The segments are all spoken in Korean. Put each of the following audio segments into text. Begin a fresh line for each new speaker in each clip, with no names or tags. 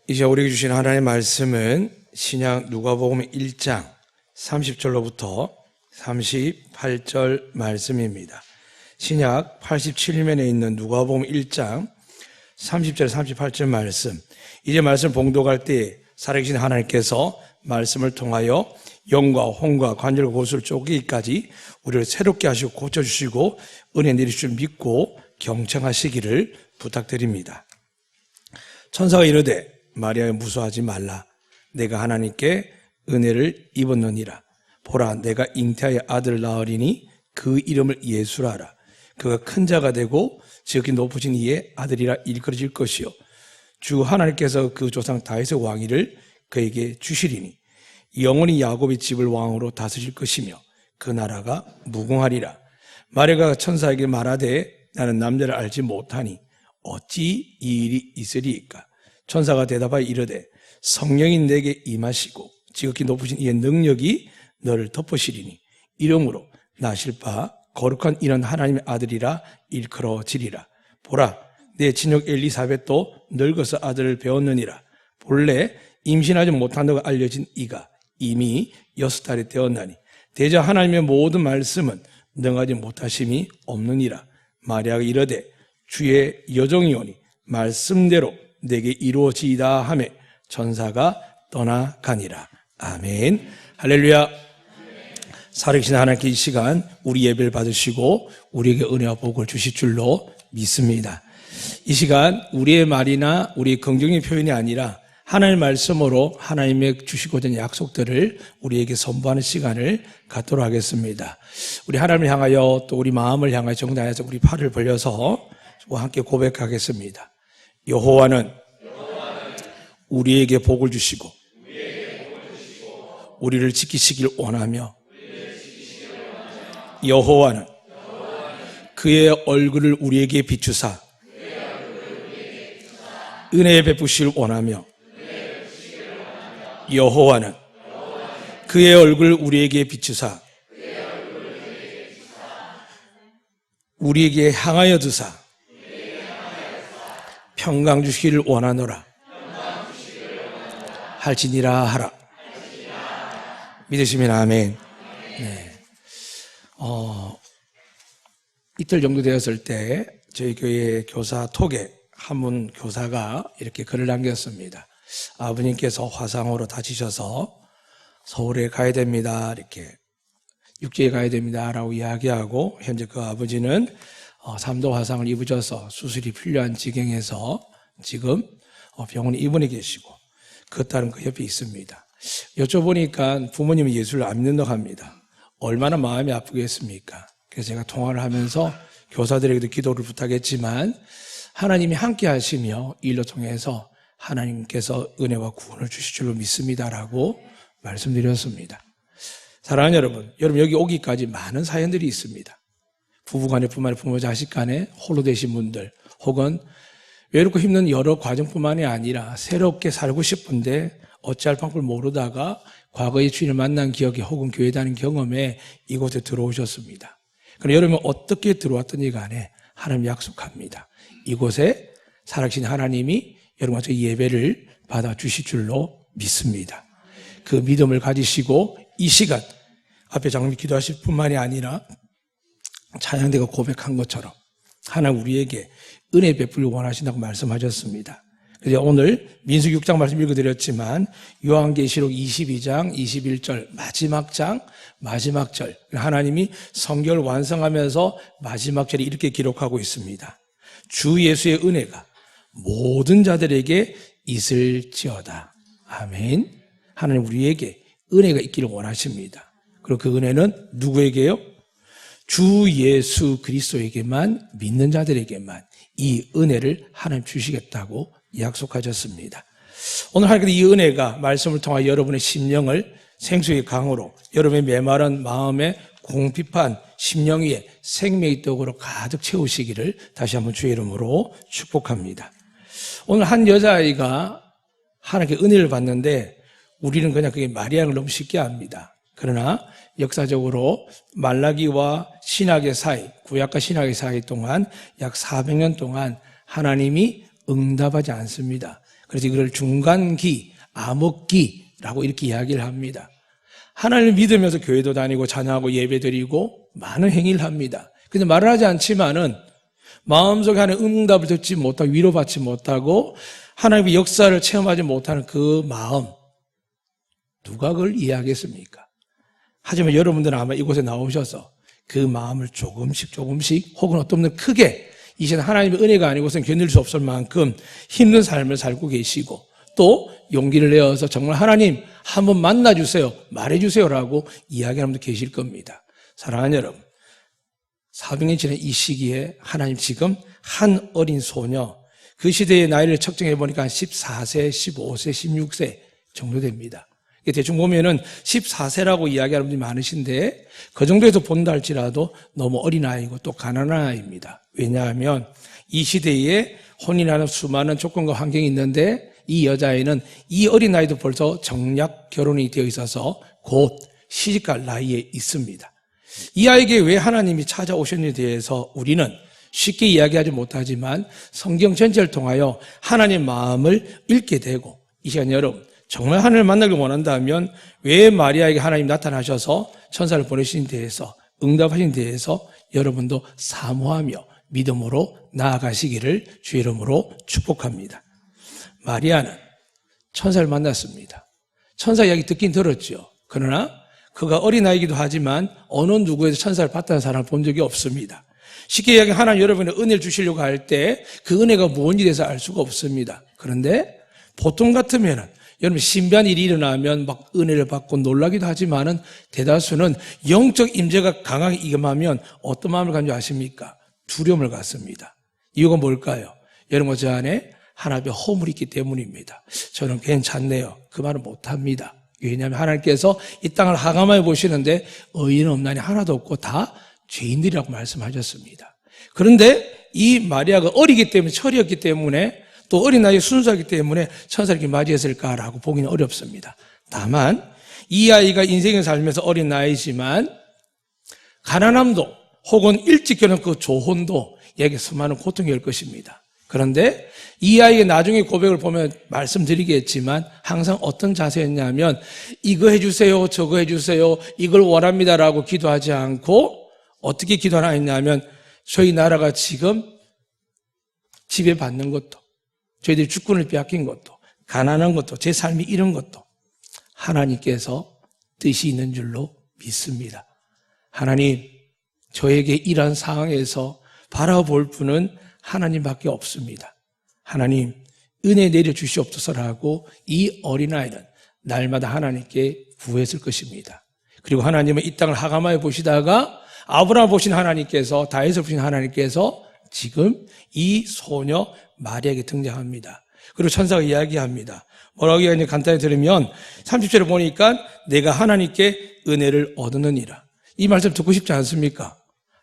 이제 우리에게 주신 하나님의 말씀은 신약 누가복음 1장 30절로부터 38절 말씀입니다. 신약 87면에 있는 누가복음 1장 30절 38절 말씀. 이제 말씀 봉독할 때 살아계신 하나님께서 말씀을 통하여 영과 혼과 관절과 골수를 쪼개기까지 우리를 새롭게 하시고 고쳐주시고 은혜 내리실 줄 믿고 경청하시기를 부탁드립니다. 천사가 이르되 마리아여 무서워하지 말라. 내가 하나님께 은혜를 입었느니라. 보라 내가 잉태하여 아들을 낳으리니 그 이름을 예수라 하라. 그가 큰 자가 되고 지극히 높으신 이의 아들이라 일컬어질 것이요 주 하나님께서 그 조상 다윗의 왕위를 그에게 주시리니 영원히 야곱의 집을 왕으로 다스릴 것이며 그 나라가 무궁하리라. 마리아가 천사에게 말하되 나는 남자를 알지 못하니 어찌 이 일이 있으리이까. 천사가 대답하여 이르되 성령이 내게 임하시고 지극히 높으신 이의 능력이 너를 덮으시리니 이름으로 나실 바 거룩한 이는 하나님의 아들이라 일컬어지리라. 보라 내 친족 엘리사벳도 늙어서 아들을 배웠느니라. 본래 임신하지 못한다고 알려진 이가 이미 6달이 되었나니 대저 하나님의 모든 말씀은 능하지 못하심이 없느니라. 마리아가 이르되 주의 여종이오니 말씀대로 내게 이루어지이다 하매 천사가 떠나가니라. 아멘. 할렐루야. 살아계신 하나님께 이 시간 우리 예배를 받으시고 우리에게 은혜와 복을 주실 줄로 믿습니다. 이 시간 우리의 말이나 우리의 긍정의 표현이 아니라 하나님의 말씀으로 하나님의 주시고자 하는 약속들을 우리에게 선포하는 시간을 갖도록 하겠습니다. 우리 하나님을 향하여 또 우리 마음을 향하여 정당해서 우리 팔을 벌려서 함께 고백하겠습니다. 여호와는 우리에게 복을 주시고 우리를 지키시길 원하며 여호와는 그의 얼굴을 우리에게 비추사 은혜 베푸시길 원하며 여호와는 그의 얼굴을 우리에게 비추사 우리에게 향하여 두사 평강 주시기를 원하노라 할지니라 하라. 믿으시면 아멘. 네. 이틀 정도 되었을 때 저희 교회 교사 톡에 한 분 교사가 이렇게 글을 남겼습니다. 아버님께서 화상으로 다치셔서 서울에 가야 됩니다. 이렇게 육지에 가야 됩니다. 라고 이야기하고 현재 그 아버지는 3도 화상을 입으셔서 수술이 필요한 지경에서 지금 병원에 입원해 계시고 그 딸은 그 옆에 있습니다. 여쭤보니까 부모님은 예수를 안 믿는다고 합니다. 얼마나 마음이 아프겠습니까? 그래서 제가 통화를 하면서 교사들에게도 기도를 부탁했지만 하나님이 함께 하시며 일로 통해서 하나님께서 은혜와 구원을 주실 줄로 믿습니다라고 말씀드렸습니다. 사랑하는 여러분 여기 오기까지 많은 사연들이 있습니다. 부부간에 뿐만 아니라 부모 자식 간에 홀로 되신 분들 혹은 외롭고 힘든 여러 과정뿐만이 아니라 새롭게 살고 싶은데 어찌할 방법을 모르다가 과거의 주인을 만난 기억에 혹은 교회 다닌 경험에 이곳에 들어오셨습니다. 그럼 여러분 어떻게 들어왔든지 간에 하나님 약속합니다. 이곳에 살아계신 하나님이 여러분과 저 예배를 받아주실 줄로 믿습니다. 그 믿음을 가지시고 이 시간 앞에 장로님 기도하실 뿐만이 아니라 찬양대가 고백한 것처럼 하나님 우리에게 은혜 베풀기 원하신다고 말씀하셨습니다. 그래서 오늘 민수기 6장 말씀 읽어드렸지만 요한계시록 22장 21절 마지막 절 하나님이 성경을 완성하면서 마지막 절에 이렇게 기록하고 있습니다. 주 예수의 은혜가 모든 자들에게 있을지어다. 아멘. 하나님 우리에게 은혜가 있기를 원하십니다. 그리고 그 은혜는 누구에게요? 주 예수 그리스도에게만 믿는 자들에게만 이 은혜를 하나님 주시겠다고 약속하셨습니다. 오늘 하나님께서 이 은혜가 말씀을 통하여 여러분의 심령을 생수의 강으로 여러분의 메마른 마음에 공핍한 심령 위에 생명의 떡으로 가득 채우시기를 다시 한번 주의 이름으로 축복합니다. 오늘 한 여자아이가 하나님께 은혜를 받는데 우리는 그냥 그게 마리아를 너무 쉽게 압니다. 그러나 역사적으로 말라기와 신학의 사이, 구약과 신학의 사이 동안 약 400년 동안 하나님이 응답하지 않습니다. 그래서 이걸 중간기, 암흑기라고 이렇게 이야기를 합니다. 하나님을 믿으면서 교회도 다니고 찬양하고 예배드리고 많은 행위를 합니다. 근데 말을 하지 않지만은 마음속에 하나님 응답을 듣지 못하고 위로받지 못하고 하나님의 역사를 체험하지 못하는 그 마음, 누가 그걸 이해하겠습니까? 하지만 여러분들은 아마 이곳에 나오셔서 그 마음을 조금씩 혹은 어떤 분은 크게 이제는 하나님의 은혜가 아니고서는 견딜 수 없을 만큼 힘든 삶을 살고 계시고 또 용기를 내어서 정말 하나님 한번 만나주세요, 말해주세요라고 이야기하는 분도 계실 겁니다. 사랑하는 여러분, 사도행전 지난 이 시기에 하나님 지금 한 어린 소녀, 그 시대의 나이를 측정해 보니까 한 14세, 15세, 16세 정도 됩니다. 대충 보면은 14세라고 이야기하는 분이 많으신데 그 정도에서 본다 할지라도 너무 어린아이고 또 가난한 아이입니다. 왜냐하면 이 시대에 혼인하는 수많은 조건과 환경이 있는데 이 여자아이는 이 어린아이도 벌써 정략 결혼이 되어 있어서 곧 시집갈 나이에 있습니다. 이 아이에게 왜 하나님이 찾아오셨는지에 대해서 우리는 쉽게 이야기하지 못하지만 성경 전체를 통하여 하나님의 마음을 읽게 되고 이 시간 여러분 정말 하나님을 만나길 원한다면 왜 마리아에게 하나님 나타나셔서 천사를 보내신 데에서 응답하신 데에서 여러분도 사모하며 믿음으로 나아가시기를 주의 이름으로 축복합니다. 마리아는 천사를 만났습니다. 천사 이야기 듣긴 들었죠. 그러나 그가 어린아이기도 하지만 어느 누구에서 천사를 봤다는 사람을 본 적이 없습니다. 쉽게 이야기하면 하나님 여러분의 은혜를 주시려고 할 때 그 은혜가 뭔지 대해서 알 수가 없습니다. 그런데 보통 같으면은 여러분 신비한 일이 일어나면 막 은혜를 받고 놀라기도 하지만은 대다수는 영적 임재가 강하게 임하면 어떤 마음을 갖는지 아십니까? 두려움을 갖습니다. 이유가 뭘까요? 여러분 저 안에 하나님의 허물이 있기 때문입니다. 저는 괜찮네요. 그 말은 못합니다. 왜냐하면 하나님께서 이 땅을 하감하여 보시는데 의인은 없나니 하나도 없고 다 죄인들이라고 말씀하셨습니다. 그런데 이 마리아가 어리기 때문에 철이었기 때문에 또 어린 나이에 순수하기 때문에 천사를 이렇게 맞이했을까라고 보기는 어렵습니다. 다만 이 아이가 인생을 살면서 어린 나이지만 가난함도 혹은 일찍 결혼 그 조혼도 얘에게 수많은 고통이 올 것입니다. 그런데 이 아이의 나중에 고백을 보면 말씀드리겠지만 항상 어떤 자세였냐면 이거 해주세요, 저거 해주세요, 이걸 원합니다라고 기도하지 않고 어떻게 기도하나 했냐면 저희 나라가 지금 지배받는 것도 저희들이 주권을 빼앗긴 것도 가난한 것도 제 삶이 이런 것도 하나님께서 뜻이 있는 줄로 믿습니다. 하나님 저에게 이러한 상황에서 바라볼 분은 하나님밖에 없습니다. 하나님 은혜 내려주시옵소서라고 이 어린아이는 날마다 하나님께 구했을 것입니다. 그리고 하나님은 이 땅을 하감하여 보시다가 아브라함 보신 하나님께서 다윗을 보신 하나님께서 지금 이 소녀 마리아에게 등장합니다. 그리고 천사가 이야기합니다. 뭐라고 이야기하는지 간단히 들으면 30절에 보니까 내가 하나님께 은혜를 얻느니라. 이 말씀 듣고 싶지 않습니까?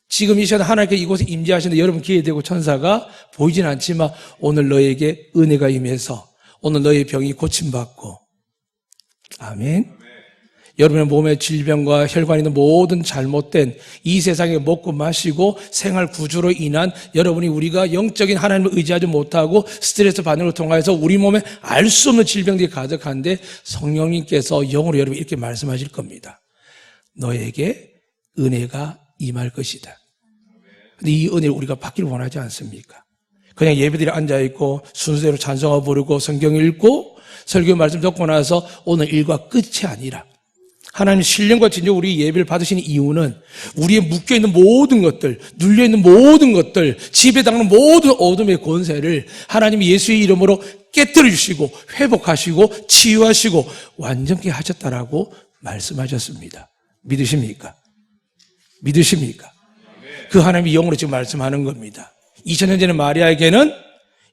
지금 이 시간에 하나님께 이곳에 임재하시는데 여러분 기회되고 천사가 보이진 않지만 오늘 너에게 은혜가 임해서 오늘 너의 병이 고침받고 아멘. 여러분의 몸에 질병과 혈관에 있는 모든 잘못된 이 세상에 먹고 마시고 생활 구조로 인한 여러분이 우리가 영적인 하나님을 의지하지 못하고 스트레스 반응을 통해서 우리 몸에 알 수 없는 질병들이 가득한데 성령님께서 영으로 여러분 이렇게 말씀하실 겁니다. 너에게 은혜가 임할 것이다. 근데 이 은혜를 우리가 받기를 원하지 않습니까? 그냥 예배드리에 앉아있고 순서대로 찬송하고 부르고 성경 읽고 설교 말씀 듣고 나서 오늘 일과 끝이 아니라 하나님 신령과 진정 우리 예배를 받으시는 이유는 우리의 묶여있는 모든 것들, 눌려있는 모든 것들, 지배당하는 모든 어둠의 권세를 하나님이 예수의 이름으로 깨뜨려 주시고 회복하시고 치유하시고 완전케 하셨다라고 말씀하셨습니다. 믿으십니까? 믿으십니까? 그 하나님이 영으로 지금 말씀하는 겁니다. 2000년 전에 마리아에게는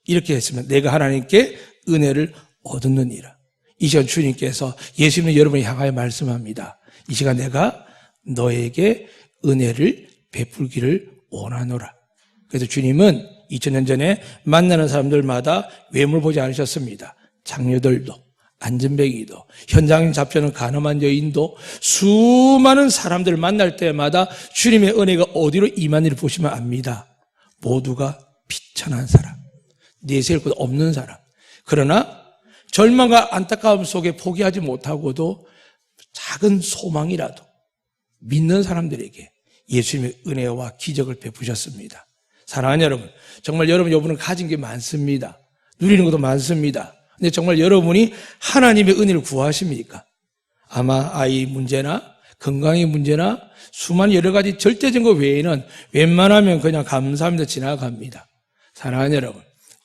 이렇게 했으면 내가 하나님께 은혜를 얻었느니라. 이 시간 주님께서 예수님은 여러분을 향하여 말씀합니다. 이 시간 내가 너에게 은혜를 베풀기를 원하노라. 그래서 주님은 2000년 전에 만나는 사람들마다 외모를 보지 않으셨습니다. 장녀들도 안전뱅이도 현장에 잡혀는 가늠한 여인도 수많은 사람들을 만날 때마다 주님의 은혜가 어디로 임하는지를 보시면 압니다. 모두가 비천한 사람, 내세울 것 없는 사람. 그러나 절망과 안타까움 속에 포기하지 못하고도 작은 소망이라도 믿는 사람들에게 예수님의 은혜와 기적을 베푸셨습니다. 사랑하는 여러분, 정말 여러분은 가진 게 많습니다. 누리는 것도 많습니다. 근데 정말 여러분이 하나님의 은혜를 구하십니까? 아마 아이 문제나 건강의 문제나 수많은 여러 가지 절대적인 것 외에는 웬만하면 그냥 감사합니다 지나갑니다. 사랑하는 여러분,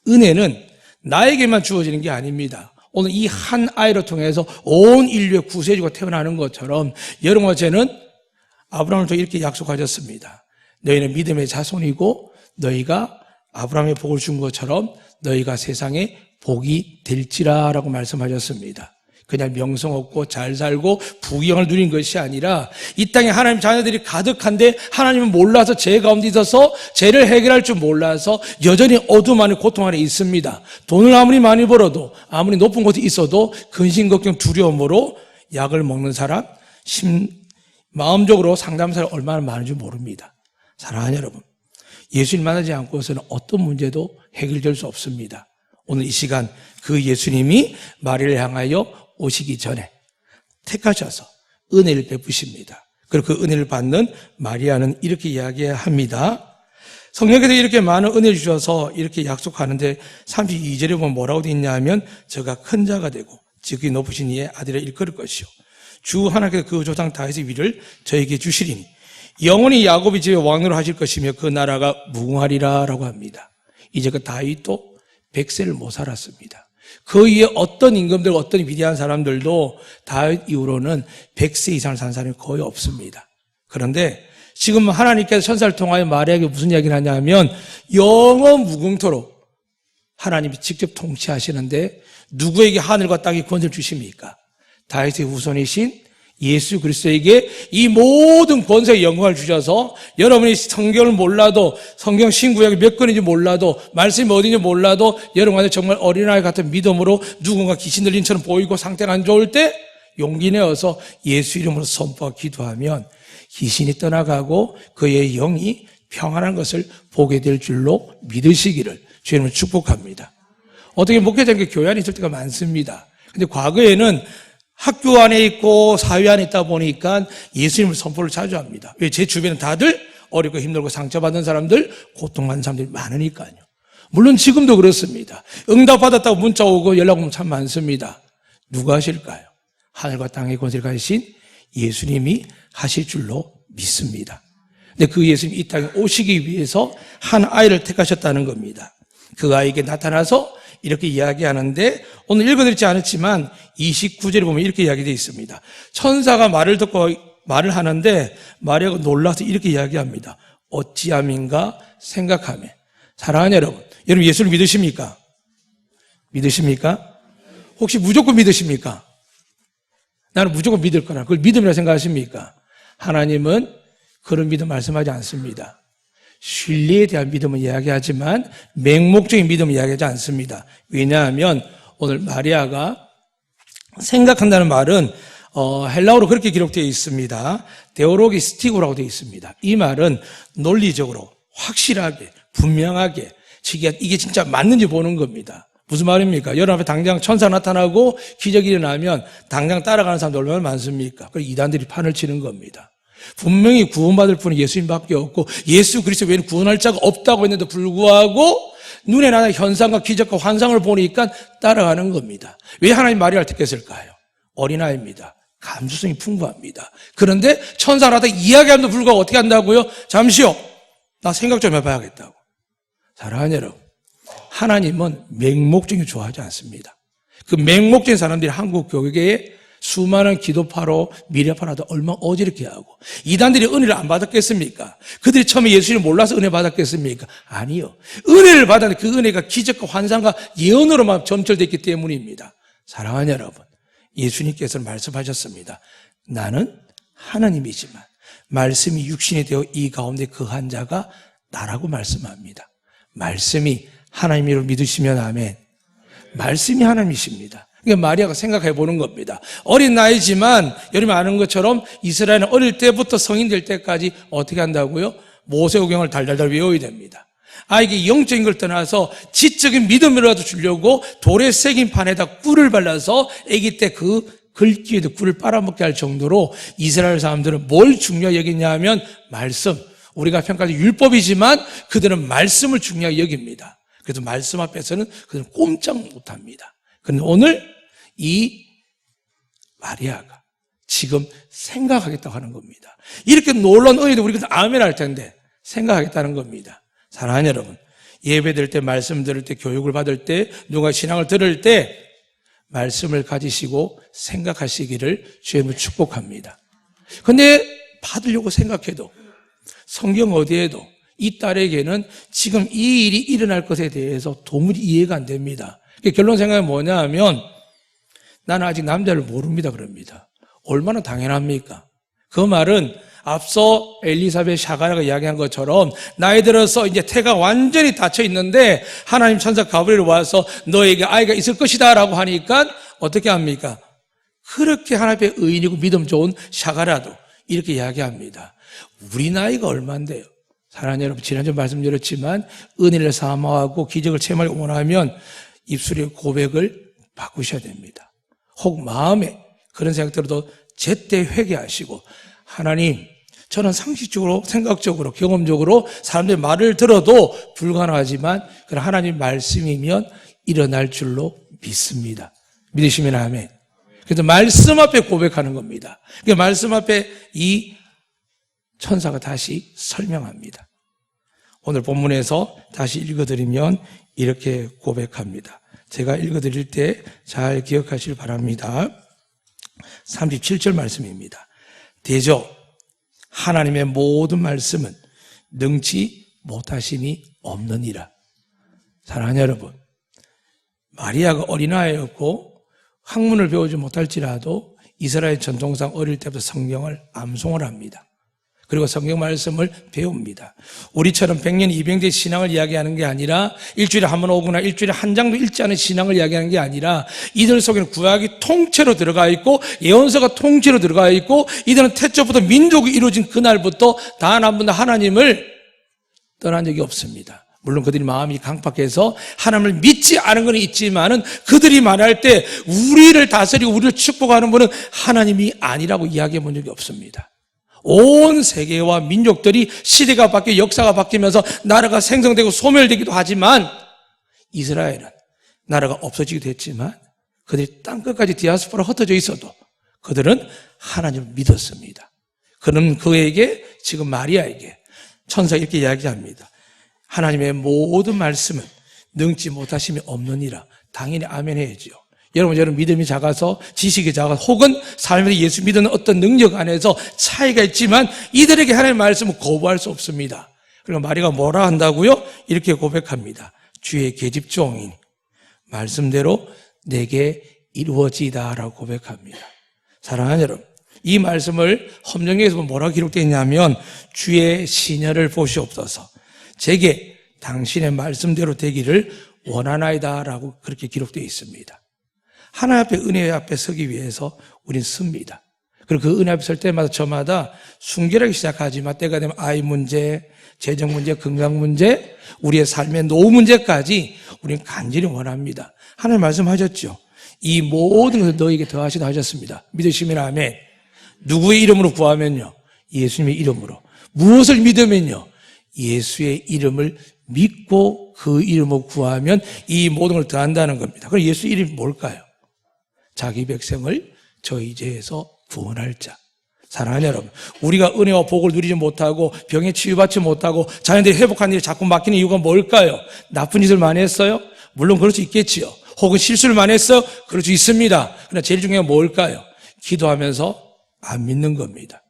은혜는 나에게만 주어지는 게 아닙니다. 오늘 이 한 아이를 통해서 온 인류의 구세주가 태어나는 것처럼 여러분과 저는 아브라함을 통해 이렇게 약속하셨습니다. 너희는 믿음의 자손이고 너희가 아브라함의 복을 준 것처럼 너희가 세상에 복이 될지라라고 말씀하셨습니다. 그냥 명성 없고 잘 살고 부귀영을 누린 것이 아니라 이 땅에 하나님 자녀들이 가득한데 하나님은 몰라서 죄 가운데 있어서 죄를 해결할 줄 몰라서 여전히 어둠 안에 고통 안에 있습니다. 돈을 아무리 많이 벌어도 아무리 높은 곳에 있어도 근심 걱정 두려움으로 약을 먹는 사람, 마음적으로 상담하는 사람이 얼마나 많은지 모릅니다. 사랑하는 여러분, 예수님 만나지 않고서는 어떤 문제도 해결될 수 없습니다. 오늘 이 시간 그 예수님이 마리아를 향하여 오시기 전에 택하셔서 은혜를 베푸십니다. 그리고 그 은혜를 받는 마리아는 이렇게 이야기합니다. 성령께서 이렇게 많은 은혜를 주셔서 이렇게 약속하는데 32절에 보면 뭐라고 되어 있냐면 저가 큰 자가 되고 지극히 높으신 이의 아들을 일컬을 것이요 주 하나님께서 그 조상 다윗의 위를 저에게 주시리니 영원히 야곱의 집에 왕으로 하실 것이며 그 나라가 무궁하리라 라고 합니다. 이제 그 다윗도 100세를 못 살았습니다. 그 위에 어떤 임금들, 어떤 위대한 사람들도 다윗 이후로는 100세 이상을 산 사람이 거의 없습니다. 그런데 지금 하나님께서 천사를 통하여 마리아에게 무슨 이야기를 하냐면 영원 무궁토록 하나님이 직접 통치하시는데 누구에게 하늘과 땅의 권세를 주십니까? 다윗의 후손이신 예수 그리스도에게 이 모든 권세의 영광을 주셔서 여러분이 성경을 몰라도 성경 신구약이 몇 권인지 몰라도 말씀이 어딘지 몰라도 여러분한테 정말 어린아이 같은 믿음으로 누군가 귀신 들린처럼 보이고 상태가 안 좋을 때 용기 내어서 예수 이름으로 선포하고 기도하면 귀신이 떠나가고 그의 영이 평안한 것을 보게 될 줄로 믿으시기를 주님을 축복합니다. 어떻게 목회자에게 교회 안에 있을 때가 많습니다. 근데 과거에는 학교 안에 있고 사회 안에 있다 보니까 예수님을 선포를 자주 합니다. 왜? 제 주변에 다들 어렵고 힘들고 상처받는 사람들, 고통받는 사람들이 많으니까요. 물론 지금도 그렇습니다. 응답받았다고 문자 오고 연락 오면 참 많습니다. 누가 하실까요? 하늘과 땅의 권세를 가지신 예수님이 하실 줄로 믿습니다. 근데 그 예수님이 이 땅에 오시기 위해서 한 아이를 택하셨다는 겁니다. 그 아이에게 나타나서 이렇게 이야기하는데 오늘 읽어드리지 않았지만 29절에 보면 이렇게 이야기되어 있습니다. 천사가 말을 듣고 말을 하는데 마리아가 놀라서 이렇게 이야기합니다. 어찌함인가 생각하며. 사랑하는 여러분 예수를 믿으십니까? 믿으십니까? 혹시 무조건 믿으십니까? 나는 무조건 믿을 거라. 그걸 믿음이라 생각하십니까? 하나님은 그런 믿음 말씀하지 않습니다. 신뢰에 대한 믿음을 이야기하지만 맹목적인 믿음을 이야기하지 않습니다. 왜냐하면 오늘 마리아가 생각한다는 말은 헬라어로 그렇게 기록되어 있습니다. 데오로기스티고라고 되어 있습니다. 이 말은 논리적으로 확실하게 분명하게 이게 진짜 맞는지 보는 겁니다. 무슨 말입니까? 여러분 앞에 당장 천사 나타나고 기적이 일어나면 당장 따라가는 사람들 얼마나 많습니까? 그래서 이단들이 판을 치는 겁니다. 분명히 구원받을 분은 예수님밖에 없고 예수 그리스도 외에는 구원할 자가 없다고 했는데도 불구하고 눈에 나는 현상과 기적과 환상을 보니까 따라가는 겁니다. 왜 하나님 마리아를 택했을까요? 어린아이입니다. 감수성이 풍부합니다. 그런데 천사라다 이야기함도 불구하고 어떻게 한다고요? 잠시요. 나 생각 좀 해봐야겠다고. 사랑하는 여러분, 하나님은 맹목적인 좋아하지 않습니다. 그 맹목적인 사람들이 한국 교회에 수많은 기도파로 미래파로도 얼마나 어지럽게 하고 이단들이 은혜를 안 받았겠습니까? 그들이 처음에 예수님을 몰라서 은혜 받았겠습니까? 아니요. 은혜를 받았는데 그 은혜가 기적과 환상과 예언으로만 점철됐기 때문입니다. 사랑하는 여러분, 예수님께서는 말씀하셨습니다. 나는 하나님이지만 말씀이 육신이 되어 이 가운데 거한 자가 나라고 말씀합니다. 말씀이 하나님이라고 믿으시면 아멘. 말씀이 하나님이십니다. 그러니까 마리아가 생각해 보는 겁니다. 어린 나이지만 여러분이 아는 것처럼 이스라엘은 어릴 때부터 성인 될 때까지 어떻게 한다고요? 모세오경을 달달달 외워야 됩니다. 아이에게 영적인 걸 떠나서 지적인 믿음이라도 주려고 돌에 새긴 판에다 꿀을 발라서 아기 때 그 글귀에도 꿀을 빨아먹게 할 정도로 이스라엘 사람들은 뭘 중요하게 여기냐 하면 말씀. 우리가 평가하는 율법이지만 그들은 말씀을 중요하게 여깁니다. 그래서 말씀 앞에서는 그들은 꼼짝 못합니다. 그런데 오늘 이 마리아가 지금 생각하겠다고 하는 겁니다. 이렇게 놀라운 은혜도 우리가 아멘 할 텐데 생각하겠다는 겁니다. 사랑하는 여러분, 예배 드릴 때, 말씀 들을 때, 교육을 받을 때, 누가 신앙을 들을 때 말씀을 가지시고 생각하시기를 주님을 축복합니다. 그런데 받으려고 생각해도 성경 어디에도 이 딸에게는 지금 이 일이 일어날 것에 대해서 도무지 이해가 안 됩니다. 결론 생각이 뭐냐 하면 나는 아직 남자를 모릅니다 그럽니다. 얼마나 당연합니까? 그 말은 앞서 엘리사벳 샤가랴가 이야기한 것처럼 나이 들어서 이제 태가 완전히 닫혀 있는데 하나님 천사 가브리엘이 와서 너에게 아이가 있을 것이다 라고 하니까 어떻게 합니까? 그렇게 하나님 앞에 의인이고 믿음 좋은 샤가랴도 이렇게 이야기합니다. 우리 나이가 얼만데요? 사랑하는 여러분, 지난주 말씀드렸지만 은혜를 사모하고 기적을 체험하기 원하면 입술의 고백을 바꾸셔야 됩니다. 혹 마음에 그런 생각 들어도 제때 회개하시고 하나님, 저는 상식적으로, 생각적으로, 경험적으로 사람들의 말을 들어도 불가능하지만 그런 하나님 말씀이면 일어날 줄로 믿습니다. 믿으시면 아멘. 그래서 말씀 앞에 고백하는 겁니다. 그 말씀 앞에 이 천사가 다시 설명합니다. 오늘 본문에서 다시 읽어드리면 이렇게 고백합니다. 제가 읽어드릴 때 잘 기억하시길 바랍니다. 37절 말씀입니다. 대저 하나님의 모든 말씀은 능치 못하심이 없느니라. 사랑하는 여러분, 마리아가 어린아이였고 학문을 배우지 못할지라도 이스라엘 전통상 어릴 때부터 성경을 암송을 합니다. 그리고 성경 말씀을 배웁니다. 우리처럼 100년, 200년 신앙을 이야기하는 게 아니라 일주일에 한 번 오거나 일주일에 한 장도 읽지 않은 신앙을 이야기하는 게 아니라 이들 속에는 구약이 통째로 들어가 있고 예언서가 통째로 들어가 있고 이들은 태초부터 민족이 이루어진 그날부터 단 한 번도 하나님을 떠난 적이 없습니다. 물론 그들이 마음이 강팍해서 하나님을 믿지 않은 건 있지만은 그들이 말할 때 우리를 다스리고 우리를 축복하는 분은 하나님이 아니라고 이야기해 본 적이 없습니다. 온 세계와 민족들이 시대가 바뀌고 역사가 바뀌면서 나라가 생성되고 소멸되기도 하지만 이스라엘은 나라가 없어지기도 했지만 그들이 땅끝까지 디아스포라 흩어져 있어도 그들은 하나님을 믿었습니다. 그는 그에게 지금 마리아에게 천사가 이렇게 이야기합니다. 하나님의 모든 말씀은 능지 못하심이 없느니라. 당연히 아멘 해야죠. 여러분 믿음이 작아서 지식이 작아서 혹은 삶에서 예수 믿는 어떤 능력 안에서 차이가 있지만 이들에게 하나님의 말씀을 거부할 수 없습니다. 그리고 마리아가 뭐라 한다고요? 이렇게 고백합니다. 주의 계집종이니 말씀대로 내게 이루어지다라고 고백합니다. 사랑하는 여러분, 이 말씀을 헌정기에서 뭐라고 기록되어 있냐면 주의 시녀를 보시옵소서 제게 당신의 말씀대로 되기를 원하나이다라고 그렇게 기록되어 있습니다. 하나님 앞에 은혜 앞에 서기 위해서 우린 씁니다. 그리고 그 은혜 앞에 설 때마다 저마다 순결하게 시작하지만 때가 되면 아이 문제, 재정 문제, 건강 문제, 우리의 삶의 노후 문제까지 우리는 간절히 원합니다. 하나님 말씀하셨죠. 이 모든 것을 너에게 더하시다 하셨습니다. 믿으시면 아멘. 누구의 이름으로 구하면요? 예수님의 이름으로. 무엇을 믿으면요? 예수의 이름을 믿고 그 이름으로 구하면 이 모든 걸 더한다는 겁니다. 그럼 예수 이름이 뭘까요? 자기 백성을 저희 죄에서 구원할 자. 사랑하는 여러분, 우리가 은혜와 복을 누리지 못하고 병에 치유받지 못하고 자녀들이 회복하는 일이 자꾸 막히는 이유가 뭘까요? 나쁜 짓을 많이 했어요? 물론 그럴 수 있겠지요. 혹은 실수를 많이 했어요? 그럴 수 있습니다. 그러나 제일 중요한 건 뭘까요? 기도하면서 안 믿는 겁니다.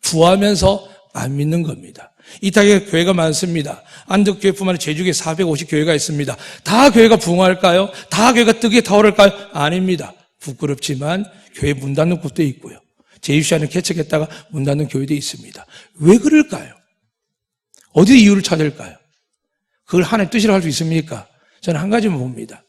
구하면서 안 믿는 겁니다. 이 땅에 교회가 많습니다. 안덕교회뿐만 아니라 제주교회 450교회가 있습니다. 다 교회가 부흥할까요? 다 교회가 뜨기에 타오를까요? 아닙니다. 부끄럽지만 교회 문 닫는 곳도 있고요. 제주시안을 개척했다가 문 닫는 교회도 있습니다. 왜 그럴까요? 어디 이유를 찾을까요? 그걸 하나님 뜻이라고 할 수 있습니까? 저는 한 가지만 봅니다.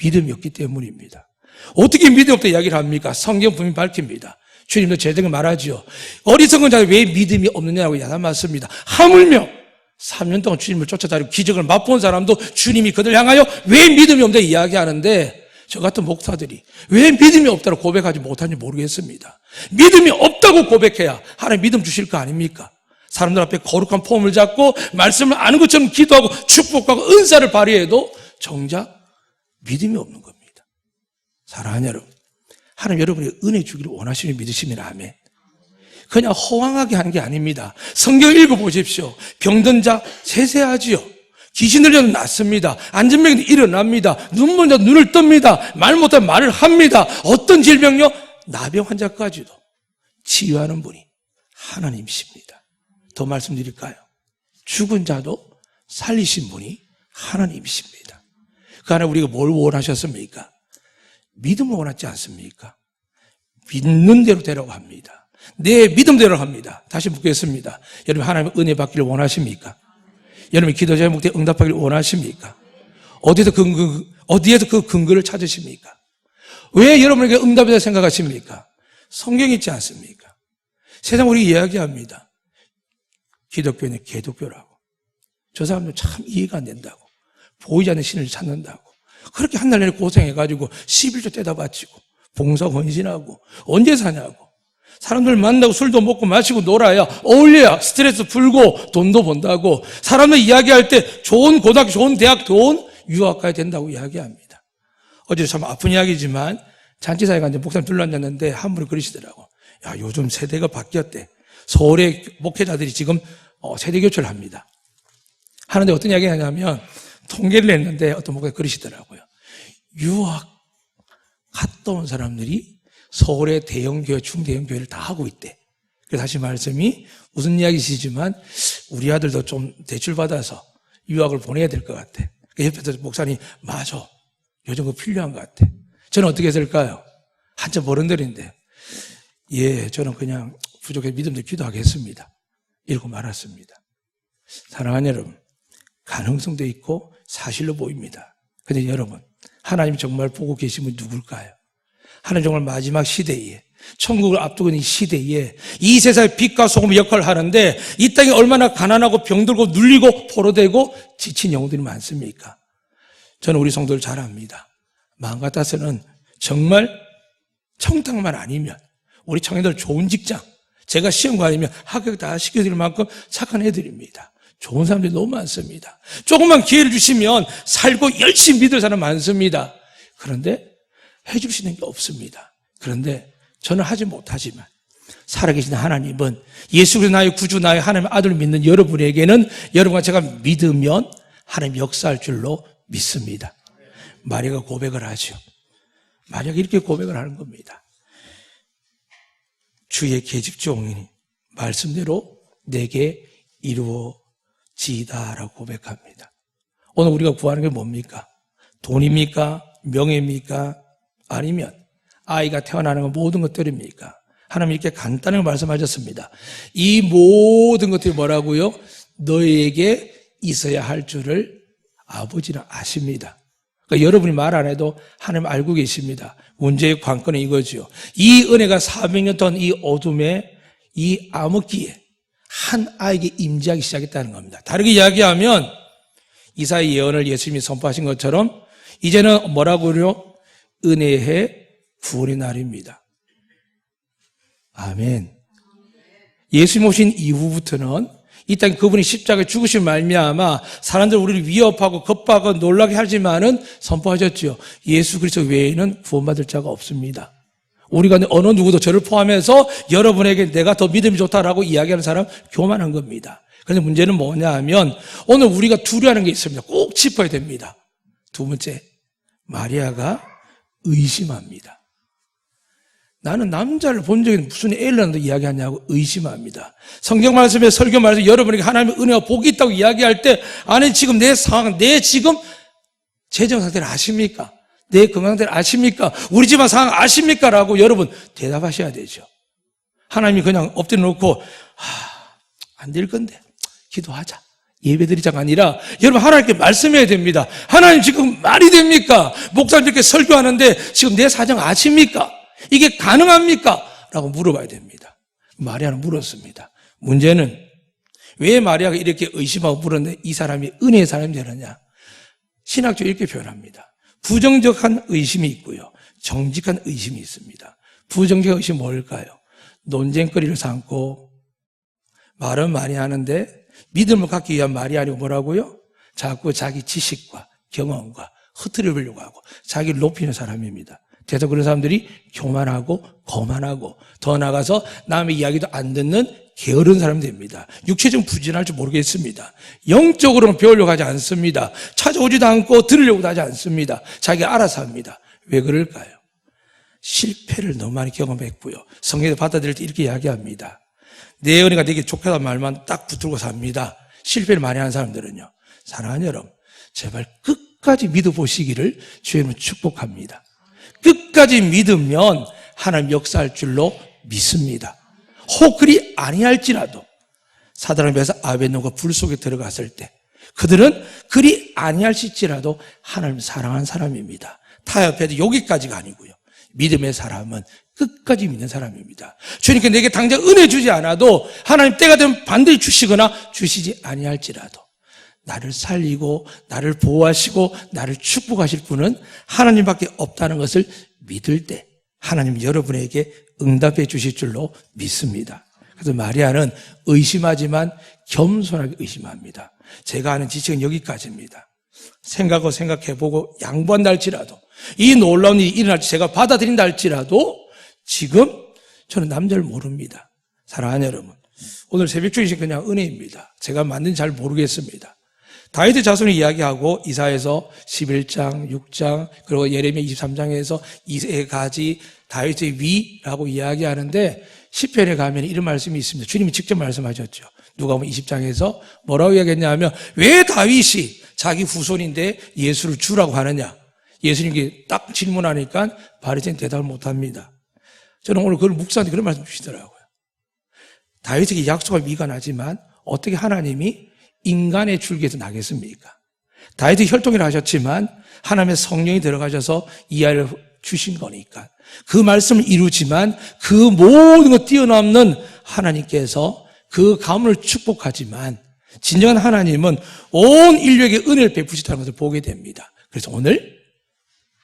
믿음이 없기 때문입니다. 어떻게 믿음이 없다 이야기를 합니까? 성경 분명히 밝힙니다. 주님도 제대로 말하지요. 어리석은 자들 왜 믿음이 없느냐고 야단 맞습니다. 하물며 3년 동안 주님을 쫓아다니고 기적을 맛본 사람도 주님이 그들 향하여 왜 믿음이 없다 이야기하는데 저 같은 목사들이 왜 믿음이 없다고 고백하지 못하는지 모르겠습니다. 믿음이 없다고 고백해야 하나님 믿음 주실 거 아닙니까? 사람들 앞에 거룩한 폼을 잡고 말씀을 아는 것처럼 기도하고 축복하고 은사를 발휘해도 정작 믿음이 없는 겁니다. 사랑하는 여러분, 하나님 여러분에게 은혜 주기를 원하시는 믿으시면 아멘. 그냥 허황하게 하는 게 아닙니다. 성경 읽어보십시오. 병든 자 세세하지요. 귀신 들려도 낫습니다. 안진병도 일어납니다. 눈먼 자 눈을 뜹니다. 말 못하면 말을 합니다. 어떤 질병요? 나병 환자까지도 치유하는 분이 하나님이십니다. 더 말씀드릴까요? 죽은 자도 살리신 분이 하나님이십니다. 그 안에 우리가 뭘 원하셨습니까? 믿음을 원하지 않습니까? 믿는 대로 되라고 합니다. 내 믿음대로 합니다. 다시 묻겠습니다. 여러분 하나님의 은혜 받기를 원하십니까? 여러분 기도 제목에 응답하기를 원하십니까? 어디에서 그 근거를 찾으십니까? 왜 여러분에게 응답이다 생각하십니까? 성경이 있지 않습니까? 세상 우리 이야기합니다. 기독교는 개독교라고. 저 사람들 참 이해가 안 된다고. 보이지 않는 신을 찾는다고. 그렇게 한 달 내내 고생해가지고 11조 떼다 바치고 봉사 헌신하고 언제 사냐고. 사람들 만나고 술도 먹고 마시고 놀아야 어울려야 스트레스 풀고 돈도 번다고. 사람들 이야기할 때 좋은 고등학교, 좋은 대학, 좋은 유학 가야 된다고 이야기합니다. 어제 참 아픈 이야기지만 잔치사에 갔는데 목사님 둘러앉았는데 한 분이 그러시더라고. 야, 요즘 세대가 바뀌었대. 서울의 목회자들이 지금 세대 교체를 합니다. 하는데 어떤 이야기 하냐면 통계를 냈는데 어떤 목사님 그러시더라고요. 유학 갔다 온 사람들이 서울의 대형교회, 중대형교회를 다 하고 있대. 그래서 다시 말씀이 무슨 이야기시지만 우리 아들도 좀 대출받아서 유학을 보내야 될 것 같아. 옆에서 목사님 맞아. 요즘 그거 필요한 것 같아. 저는 어떻게 했을까요? 한참 버른들인데 예, 저는 그냥 부족해 믿음대로 기도하겠습니다. 이러고 말았습니다. 사랑하는 여러분, 가능성도 있고 사실로 보입니다. 그런데 여러분, 하나님이 정말 보고 계시면 누굴까요? 하나님 정말 마지막 시대에, 천국을 앞두고 있는 시대에 이 세상의 빛과 소금의 역할을 하는데 이 땅이 얼마나 가난하고 병들고 눌리고 포로되고 지친 영혼들이 많습니까? 저는 우리 성도들 잘 압니다. 마음 같아서는 정말 청탁만 아니면 우리 청년들 좋은 직장, 제가 시험 가면 합격 다 시켜드릴 만큼 착한 애들입니다. 좋은 사람들이 너무 많습니다. 조금만 기회를 주시면 살고 열심히 믿을 사람 많습니다. 그런데 해줄 수 있는 게 없습니다. 그런데 저는 하지 못하지만 살아계신 하나님은 예수 그리스도 나의 구주 나의 하나님의 아들을 믿는 여러분에게는 여러분과 제가 믿으면 하나님 역사할 줄로 믿습니다. 마리아가 고백을 하죠. 마리아가 이렇게 고백을 하는 겁니다. 주의 계집종이니 말씀대로 내게 이루어지이다라고 고백합니다. 오늘 우리가 구하는 게 뭡니까? 돈입니까? 명예입니까? 아니면 아이가 태어나는 건 모든 것들입니까? 하나님 이렇게 간단하게 말씀하셨습니다. 이 모든 것들이 뭐라고요? 너희에게 있어야 할 줄을 아버지는 아십니다. 그러니까 여러분이 말 안 해도 하나님 알고 계십니다. 문제의 관건은 이거죠. 이 은혜가 400년 동안 이 어둠에 이 암흑기에 한 아이에게 임재하기 시작했다는 겁니다. 다르게 이야기하면 이사야 예언을 예수님이 선포하신 것처럼 이제는 뭐라고요? 은혜의 구원의 날입니다. 아멘. 예수님 오신 이후부터는 이 땅에 그분이 십자가에 죽으신 말미암아 사람들 우리를 위협하고 겁하고 놀라게 하지만은 선포하셨죠. 예수 그리스도 외에는 구원받을 자가 없습니다. 우리가 어느 누구도 저를 포함해서 여러분에게 내가 더 믿음이 좋다라고 이야기하는 사람 교만한 겁니다. 그런데 문제는 뭐냐 하면 오늘 우리가 두려워하는 게 있습니다. 꼭 짚어야 됩니다. 두 번째, 마리아가 의심합니다. 나는 남자를 본 적이 무슨 애를 낳는다 이야기하냐고 의심합니다. 성경 말씀에 설교 말씀에 여러분에게 하나님의 은혜와 복이 있다고 이야기할 때 아니 지금 내 상황, 내 지금 재정 상태를 아십니까? 내 건강 상태를 아십니까? 우리 집안 상황 아십니까? 라고 여러분 대답하셔야 되죠. 하나님이 그냥 엎드려 놓고 안 될 건데 기도하자. 예배드리자가 아니라 여러분 하나님께 말씀해야 됩니다. 하나님 지금 말이 됩니까? 목사님 이렇게 설교하는데 지금 내 사정 아십니까? 이게 가능합니까? 라고 물어봐야 됩니다. 마리아는 물었습니다. 문제는 왜 마리아가 이렇게 의심하고 물었는데 이 사람이 은혜의 사람이 되느냐? 신학적으로 이렇게 표현합니다. 부정적한 의심이 있고요, 정직한 의심이 있습니다. 부정적인 의심은 뭘까요? 논쟁거리를 삼고 말은 많이 하는데 믿음을 갖기 위한 말이 아니고 뭐라고요? 자꾸 자기 지식과 경험과 흐트려보려고 하고 자기를 높이는 사람입니다. 그래서 그런 사람들이 교만하고 거만하고 더 나아가서 남의 이야기도 안 듣는 게으른 사람이 됩니다. 육체적으로 부진할 줄 모르겠습니다. 영적으로는 배우려고 하지 않습니다. 찾아오지도 않고 들으려고도 하지 않습니다. 자기가 알아서 합니다. 왜 그럴까요? 실패를 너무 많이 경험했고요, 성경에서 받아들일 때 이렇게 이야기합니다. 내 은혜가 내게 좋다는 말만 딱 붙들고 삽니다. 실패를 많이 하는 사람들은요. 사랑하는 여러분, 제발 끝까지 믿어보시기를 주님은 축복합니다. 끝까지 믿으면 하나님 역사할 줄로 믿습니다. 혹 그리 아니할지라도 사단에 비해서 아벤노가 불 속에 들어갔을 때 그들은 그리 아니할지라도 하나님 사랑하는 사람입니다. 타협해도 여기까지가 아니고요, 믿음의 사람은 끝까지 믿는 사람입니다. 주님께 내게 당장 은혜 주지 않아도 하나님 때가 되면 반드시 주시거나 주시지 아니할지라도 나를 살리고 나를 보호하시고 나를 축복하실 분은 하나님밖에 없다는 것을 믿을 때 하나님 여러분에게 응답해 주실 줄로 믿습니다. 그래서 마리아는 의심하지만 겸손하게 의심합니다. 제가 아는 지식은 여기까지입니다. 생각하고 생각해보고 양보한다 할지라도 이 놀라운 일이 일어날지 제가 받아들인다 할지라도 지금 저는 남자를 모릅니다. 사랑하는 여러분, 오늘 새벽 주신 그냥 은혜입니다. 제가 맞는지 잘 모르겠습니다. 다윗의 자손을 이야기하고 이사야서 11장, 6장 그리고 예레미야 23장에서 이세 가지 다윗의 위라고 이야기하는데 시편에 가면 이런 말씀이 있습니다. 주님이 직접 말씀하셨죠. 누가복음 20장에서 뭐라고 이야기했냐 하면 왜 다윗이 자기 후손인데 예수를 주라고 하느냐? 예수님께 딱 질문하니까 바리새인 대답을 못합니다. 저는 오늘 그걸 목사한테 그런 말씀 주시더라고요. 다윗에게 약속할 미가 나지만 어떻게 하나님이 인간의 줄기에서 나겠습니까? 다윗이 혈통이라 하셨지만 하나님의 성령이 들어가셔서 이 아이를 주신 거니까 그 말씀을 이루지만 그 모든 것 뛰어넘는 하나님께서 그 가문을 축복하지만 진정한 하나님은 온 인류에게 은혜를 베푸시다는 것을 보게 됩니다. 그래서 오늘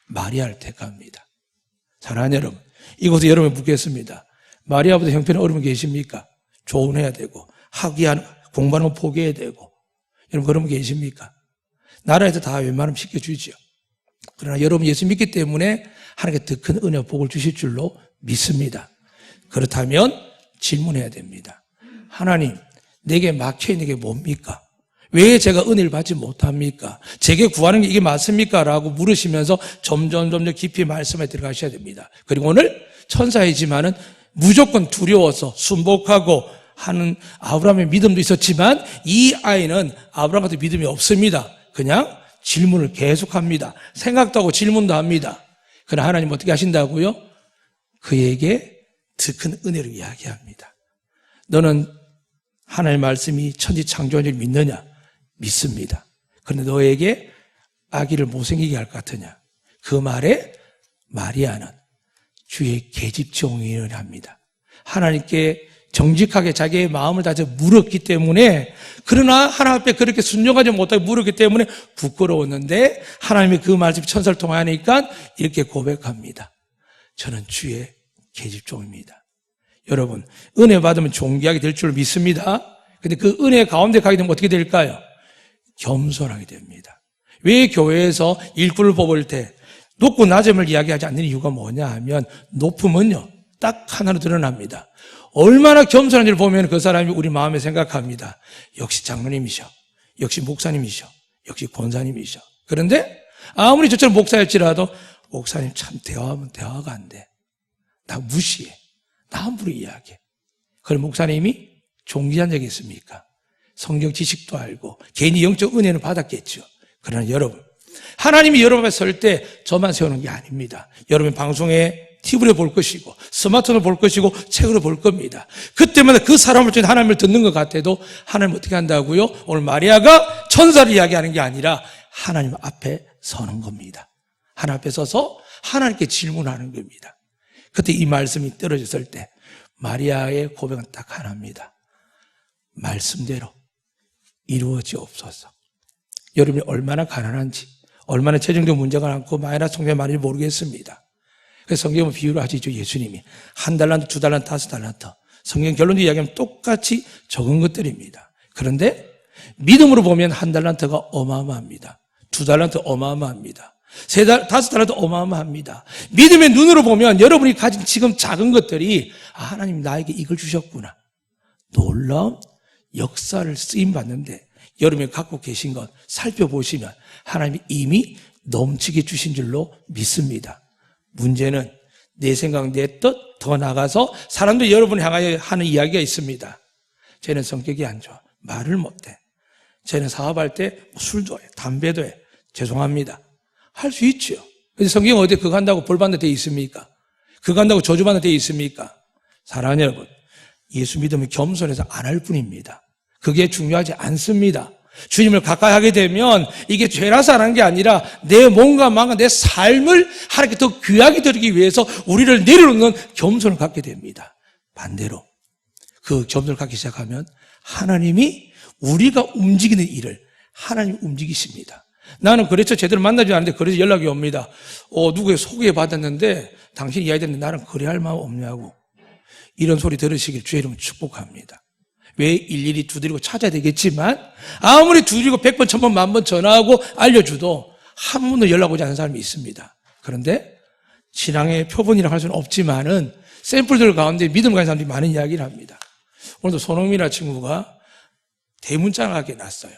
마리아를 택합니다. 사랑하는 여러분, 이곳에 여러분 묻겠습니다. 마리아보다 형편은 어려운 분 계십니까? 조언해야 되고 학위하는 공부하는 거 포기해야 되고 여러분 그런 분 계십니까? 나라에서 다 웬만하면 시켜주죠. 그러나 여러분 예수 믿기 때문에 하나님께 더 큰 은혜와 복을 주실 줄로 믿습니다. 그렇다면 질문해야 됩니다. 하나님, 내게 막혀있는 게 뭡니까? 왜 제가 은혜를 받지 못합니까? 제게 구하는 게 이게 맞습니까? 라고 물으시면서 점점 깊이 말씀에 들어가셔야 됩니다. 그리고 오늘 천사이지만은 무조건 두려워서 순복하고 하는 아브라함의 믿음도 있었지만 이 아이는 아브라함 같은 믿음이 없습니다. 그냥 질문을 계속합니다. 생각도 하고 질문도 합니다. 그러나 하나님 어떻게 하신다고요? 그에게 더 큰 은혜를 이야기합니다. 너는 하나님의 말씀이 천지 창조한 줄 믿느냐? 믿습니다. 그런데 너에게 아기를 못생기게 할 것 같으냐? 그 말에 마리아는 주의 계집종이라 합니다. 하나님께 정직하게 자기의 마음을 다해서 물었기 때문에, 그러나 하나님 앞에 그렇게 순종하지 못하게 물었기 때문에 부끄러웠는데 하나님이 그 말씀 천사를 통하니까 이렇게 고백합니다. 저는 주의 계집종입니다. 여러분, 은혜 받으면 존귀하게 될 줄 믿습니다. 근데 그 은혜 가운데 가게 되면 어떻게 될까요? 겸손하게 됩니다. 왜 교회에서 일꾼을 뽑을 때 높고 낮음을 이야기하지 않는 이유가 뭐냐 하면 높음은요 딱 하나로 드러납니다. 얼마나 겸손한지를 보면 그 사람이 우리 마음에 생각합니다. 역시 장로님이셔, 역시 목사님이셔, 역시 권사님이셔. 그런데 아무리 저처럼 목사일지라도 목사님 참 대화하면 대화가 안 돼. 나 무시해. 나 함부로 이야기해. 그럼 목사님이 존귀한 적이 있습니까? 성경 지식도 알고 괜히 영적 은혜는 받았겠죠. 그러나 여러분, 하나님이 여러분 앞에 설 때 저만 세우는 게 아닙니다. 여러분 방송에 TV를 볼 것이고 스마트폰을 볼 것이고 책으로 볼 겁니다. 그때마다 그 사람을 통해 하나님을 듣는 것 같아도 하나님 어떻게 한다고요? 오늘 마리아가 천사를 이야기하는 게 아니라 하나님 앞에 서는 겁니다. 하나님 앞에 서서 하나님께 질문하는 겁니다. 그때 이 말씀이 떨어졌을 때 마리아의 고백은 딱 하나입니다. 말씀대로 이루어지옵소서. 여러분이 얼마나 가난한지, 얼마나 재정적 문제가 많고 마이너스 통장이 많은지 모르겠습니다. 그래서 성경은 비유를 하시죠. 예수님이 1달란트, 2달란트, 5달란트. 성경 결론적으로 이야기하면 똑같이 적은 것들입니다. 그런데 믿음으로 보면 1달란트가 어마어마합니다. 2달란트 어마어마합니다. 5달란트 어마어마합니다. 믿음의 눈으로 보면 여러분이 가진 지금 작은 것들이 하나님 나에게 이걸 주셨구나. 놀라운 역사를 쓰임받는데 여러분이 갖고 계신 것 살펴보시면 하나님이 이미 넘치게 주신 줄로 믿습니다. 문제는 내 생각, 내 뜻, 더 나가서 사람들이 여러분을 향하여 하는 이야기가 있습니다. 쟤는 성격이 안 좋아. 말을 못해. 쟤는 사업할 때 술도 해. 담배도 해. 죄송합니다. 할 수 있죠. 그래서 성경 어디에 그거 한다고 벌받는 데 있습니까? 그거 한다고 저주받는 데 있습니까? 사랑하는 여러분, 예수 믿으면 겸손해서 안 할 뿐입니다. 그게 중요하지 않습니다. 주님을 가까이 하게 되면 이게 죄라서 안 한 게 아니라 내 몸과 마음과 내 삶을 하나님께 더 귀하게 드리기 위해서 우리를 내려놓는 겸손을 갖게 됩니다. 반대로 그 겸손을 갖기 시작하면 하나님이 우리가 움직이는 일을 하나님이 움직이십니다. 나는 그래서 제대로 만나지 않는데 그래서 연락이 옵니다. 누구의 소개받았는데 당신이 이야기했는데 나는 그래 할 마음 없냐고. 이런 소리 들으시길 주의 이름으로 축복합니다. 왜 일일이 두드리고 찾아야 되겠지만 아무리 두드리고 100번, 1000번, 10,000번 전화하고 알려줘도 한 번도 연락 오지 않는 사람이 있습니다. 그런데 신앙의 표본이라고 할 수는 없지만은 샘플들 가운데 믿음 가진 사람들이 많은 이야기를 합니다. 오늘도 손흥민이라는 친구가 대문짝하게 났어요.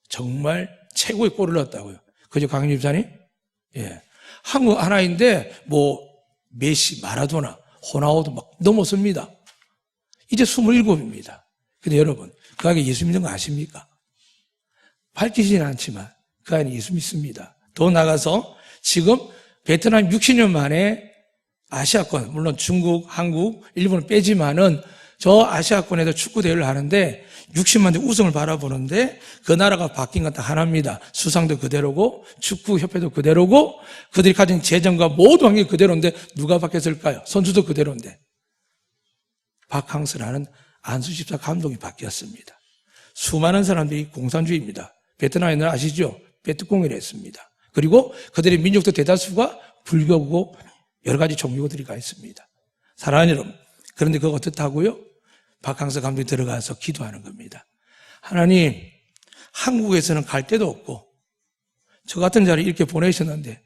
정말 최고의 골을 넣었다고요. 그죠, 강윤 집사님? 예. 한국 하나인데 메시, 마라도나, 호나우도 막 넘었습니다. 이제 27입니다. 근데 여러분, 그 아이가 예수 믿는 거 아십니까? 밝히지는 않지만 그 아이는 예수 믿습니다. 더 나가서 지금 베트남 60년 만에 아시아권, 물론 중국, 한국, 일본을 빼지만은 저 아시아권에서 축구 대회를 하는데 60만 대 우승을 바라보는데 그 나라가 바뀐 건 딱 하나입니다. 수상도 그대로고 축구협회도 그대로고 그들이 가진 재정과 모든 환경이 그대로인데 누가 바뀌었을까요? 선수도 그대로인데 박항서라는 안수 집사 감독이 바뀌었습니다. 수많은 사람들이 공산주의입니다. 베트남에는 아시죠? 베트콩을 했습니다. 그리고 그들의 민족도 대다수가 불교고 여러 가지 종교들이 가 있습니다. 사랑하는 여러분, 그런데 그거 어떻다고요? 박항서 감독이 들어가서 기도하는 겁니다. 하나님, 한국에서는 갈 데도 없고 저 같은 자를 이렇게 보내셨는데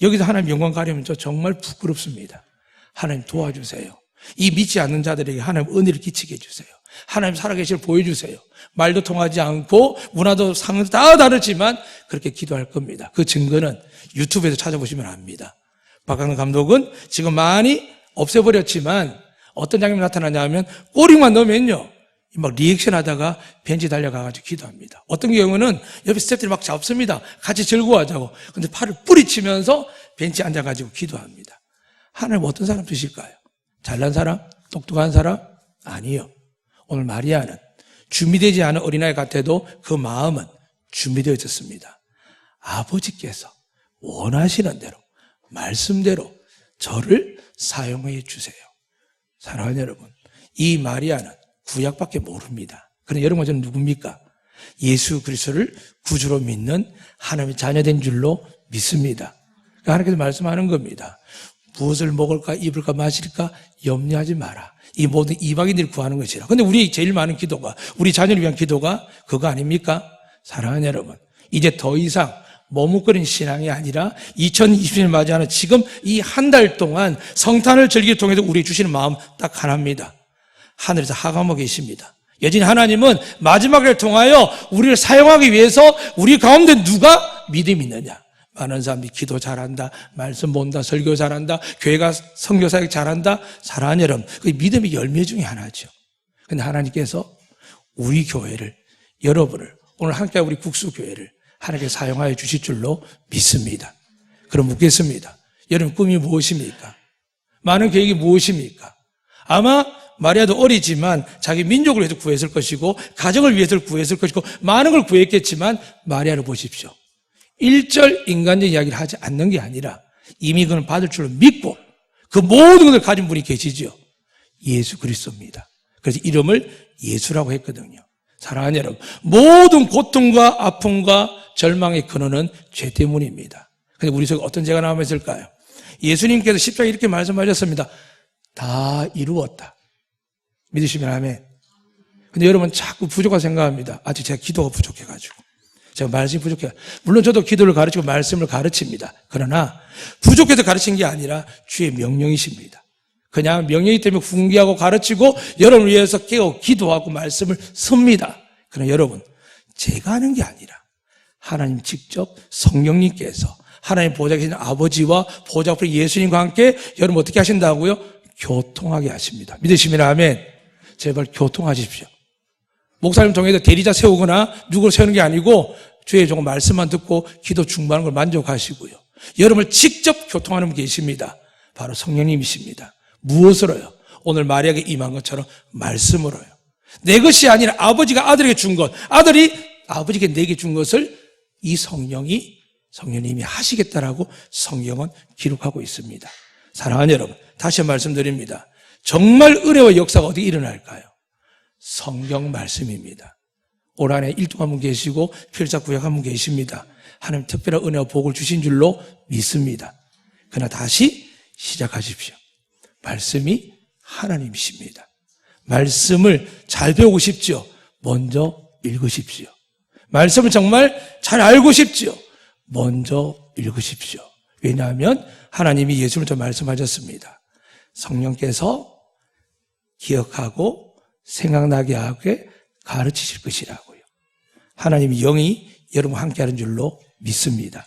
여기서 하나님 영광 가려면 저 정말 부끄럽습니다. 하나님 도와주세요. 이 믿지 않는 자들에게 하나님 은혜를 끼치게 해주세요. 하나님 살아계실 보여주세요. 말도 통하지 않고 문화도 상도 다 다르지만 그렇게 기도할 겁니다. 그 증거는 유튜브에서 찾아보시면 압니다. 박항서 감독은 지금 많이 없애버렸지만 어떤 장면이 나타나냐 하면 꼬링만 넣으면요 막 리액션 하다가 벤치 달려가가지고 기도합니다. 어떤 경우는 옆에 스태프들이 막 잡습니다. 같이 즐거워하자고. 근데 팔을 뿌리치면서 벤치에 앉아가지고 기도합니다. 하나님 어떤 사람 주실까요? 잘난 사람? 똑똑한 사람? 아니요. 오늘 마리아는 준비되지 않은 어린아이 같아도 그 마음은 준비되어 있었습니다. 아버지께서 원하시는 대로 말씀대로 저를 사용해 주세요. 사랑하는 여러분, 이 마리아는 구약밖에 모릅니다. 그런데 여러분 저는 누굽니까? 예수 그리스도를 구주로 믿는 하나님의 자녀된 줄로 믿습니다. 그러니까 하나님께서 말씀하는 겁니다. 무엇을 먹을까 입을까 마실까 염려하지 마라. 이 모든 이방인들이 구하는 것이라. 그런데 우리 제일 많은 기도가 우리 자녀를 위한 기도가 그거 아닙니까? 사랑하는 여러분, 이제 더 이상 머뭇거린 신앙이 아니라 2020년을 맞이하는 지금 이 한 달 동안 성탄을 즐기기 통해서 우리 주시는 마음 딱 하나입니다. 하늘에서 하감하고 계십니다. 여전히 하나님은 마지막을 통하여 우리를 사용하기 위해서 우리 가운데 누가 믿음이 있느냐. 많은 사람들이 기도 잘한다, 말씀 본다, 설교 잘한다, 교회가 선교사역 잘한다. 사랑하는 여러분, 그 믿음의 열매 중에 하나죠. 그런데 하나님께서 우리 교회를, 여러분을, 오늘 함께 우리 국수교회를 하나님께 사용하여 주실 줄로 믿습니다. 그럼 묻겠습니다. 여러분 꿈이 무엇입니까? 많은 계획이 무엇입니까? 아마 마리아도 어리지만 자기 민족을 위해서 구했을 것이고 가정을 위해서 구했을 것이고 많은 걸 구했겠지만 마리아를 보십시오. 1절 인간적 이야기를 하지 않는 게 아니라 이미 그는 받을 줄로 믿고 그 모든 것을 가진 분이 계시죠. 예수 그리스도입니다. 그래서 이름을 예수라고 했거든요. 사랑하는 여러분, 모든 고통과 아픔과 절망의 근원은 죄 때문입니다. 근데 우리 속에 어떤 죄가 남아있을까요? 예수님께서 십자가에 이렇게 말씀하셨습니다. 다 이루었다. 믿으시면 아멘. 근데 여러분 자꾸 부족하다 생각합니다. 아직 제가 기도가 부족해가지고. 제가 말씀이 부족해요. 물론 저도 기도를 가르치고 말씀을 가르칩니다. 그러나 부족해서 가르친 게 아니라 주의 명령이십니다. 그냥 명령이 때문에 훈계하고 가르치고 여러분을 위해서 깨워 기도하고 말씀을 씁니다. 그러나 여러분, 제가 하는 게 아니라 하나님 직접 성령님께서 하나님 보좌에 계신 아버지와 보좌 앞에 예수님과 함께 여러분 어떻게 하신다고요? 교통하게 하십니다. 믿으시면 아멘. 제발 교통하십시오. 목사님 통해서 대리자 세우거나 누구를 세우는 게 아니고 주의 종 말씀만 듣고 기도 중보하는 걸 만족하시고요. 여러분을 직접 교통하는 분 계십니다. 바로 성령님이십니다. 무엇으로요? 오늘 마리아에게 임한 것처럼 말씀으로요. 내 것이 아니라 아버지가 아들에게 준 것, 아들이 아버지께 내게 준 것을 이 성령님이 하시겠다라고 성경은 기록하고 있습니다. 사랑하는 여러분, 다시 말씀드립니다. 정말 은혜와 역사가 어떻게 일어날까요? 성경 말씀입니다. 올 한해 1등 한 분 계시고 필사구약 한 분 계십니다. 하나님 특별한 은혜와 복을 주신 줄로 믿습니다. 그러나 다시 시작하십시오. 말씀이 하나님이십니다. 말씀을 잘 배우고 싶지요? 먼저 읽으십시오. 말씀을 정말 잘 알고 싶지요? 먼저 읽으십시오. 왜냐하면 하나님이 예수님을 또 말씀하셨습니다. 성령께서 기억하고 생각나게 하게 가르치실 것이라고요. 하나님이 영이 여러분과 함께하는 줄로 믿습니다.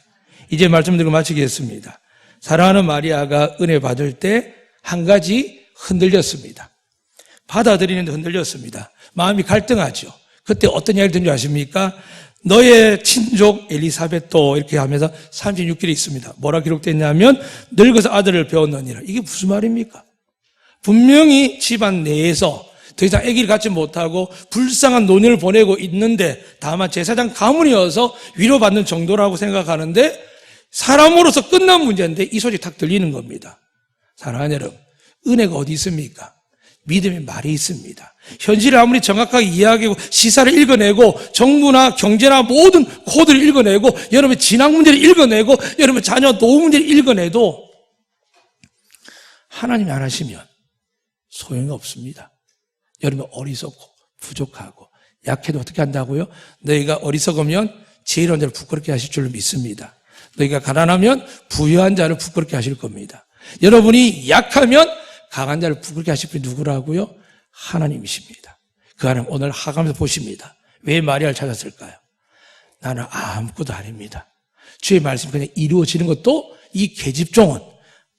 이제 말씀 드리고 마치겠습니다. 사랑하는 마리아가 은혜 받을 때 한 가지 흔들렸습니다. 받아들이는데 흔들렸습니다. 마음이 갈등하죠. 그때 어떤 이야기를 듣는 줄 아십니까? 너의 친족 엘리사벳도 이렇게 하면서 36길에 있습니다. 뭐라 기록됐냐면 늙어서 아들을 배웠느니라. 이게 무슨 말입니까? 분명히 집안 내에서 더 이상 아기를 갖지 못하고 불쌍한 노년을 보내고 있는데 다만 제사장 가문이어서 위로받는 정도라고 생각하는데 사람으로서 끝난 문제인데 이 소식 탁 들리는 겁니다. 사랑하는 여러분, 은혜가 어디 있습니까? 믿음의 말이 있습니다. 현실을 아무리 정확하게 이해하고 시사를 읽어내고 정부나 경제나 모든 코드를 읽어내고 여러분의 진학 문제를 읽어내고 여러분의 자녀 노후 문제를 읽어내도 하나님이 안 하시면 소용이 없습니다. 여러분 어리석고 부족하고 약해도 어떻게 한다고요? 너희가 어리석으면 지혜로운 자를 부끄럽게 하실 줄로 믿습니다. 너희가 가난하면 부유한 자를 부끄럽게 하실 겁니다. 여러분이 약하면 강한 자를 부끄럽게 하실 분이 누구라고요? 하나님이십니다. 그 하나님 오늘 하감에서 보십니다. 왜 마리아를 찾았을까요? 나는 아무것도 아닙니다. 주의 말씀이 그냥 이루어지는 것도 이 계집종은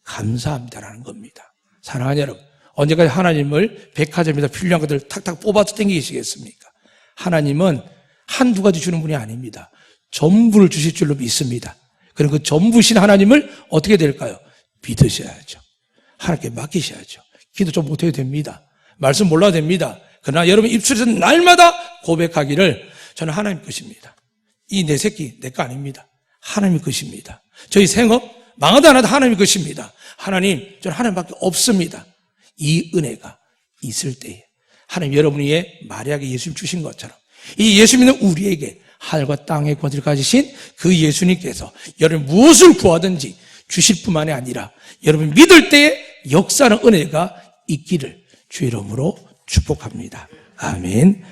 감사합니다라는 겁니다. 사랑하는 여러분, 언제까지 하나님을 백화점에서 필요한 것들을 탁탁 뽑아서 땡기시겠습니까? 하나님은 한두 가지 주는 분이 아닙니다. 전부를 주실 줄로 믿습니다. 그럼 그 전부신 하나님을 어떻게 될까요? 믿으셔야죠. 하나님께 맡기셔야죠. 기도 좀 못해도 됩니다. 말씀 몰라도 됩니다. 그러나 여러분 입술에서 날마다 고백하기를 저는 하나님 것입니다. 이 내 새끼 내 거 아닙니다. 하나님 것입니다. 저희 생업 망하다 안 하다 하나님 것입니다. 하나님 저는 하나님밖에 없습니다. 이 은혜가 있을 때에 하나님 여러분 위에 마리아에게 예수님 주신 것처럼 이 예수 믿는 우리에게 하늘과 땅의 권세를 가지신 그 예수님께서 여러분 무엇을 구하든지 주실 뿐만이 아니라 여러분 믿을 때에 역사하는 은혜가 있기를 주의 이름으로 축복합니다. 아멘.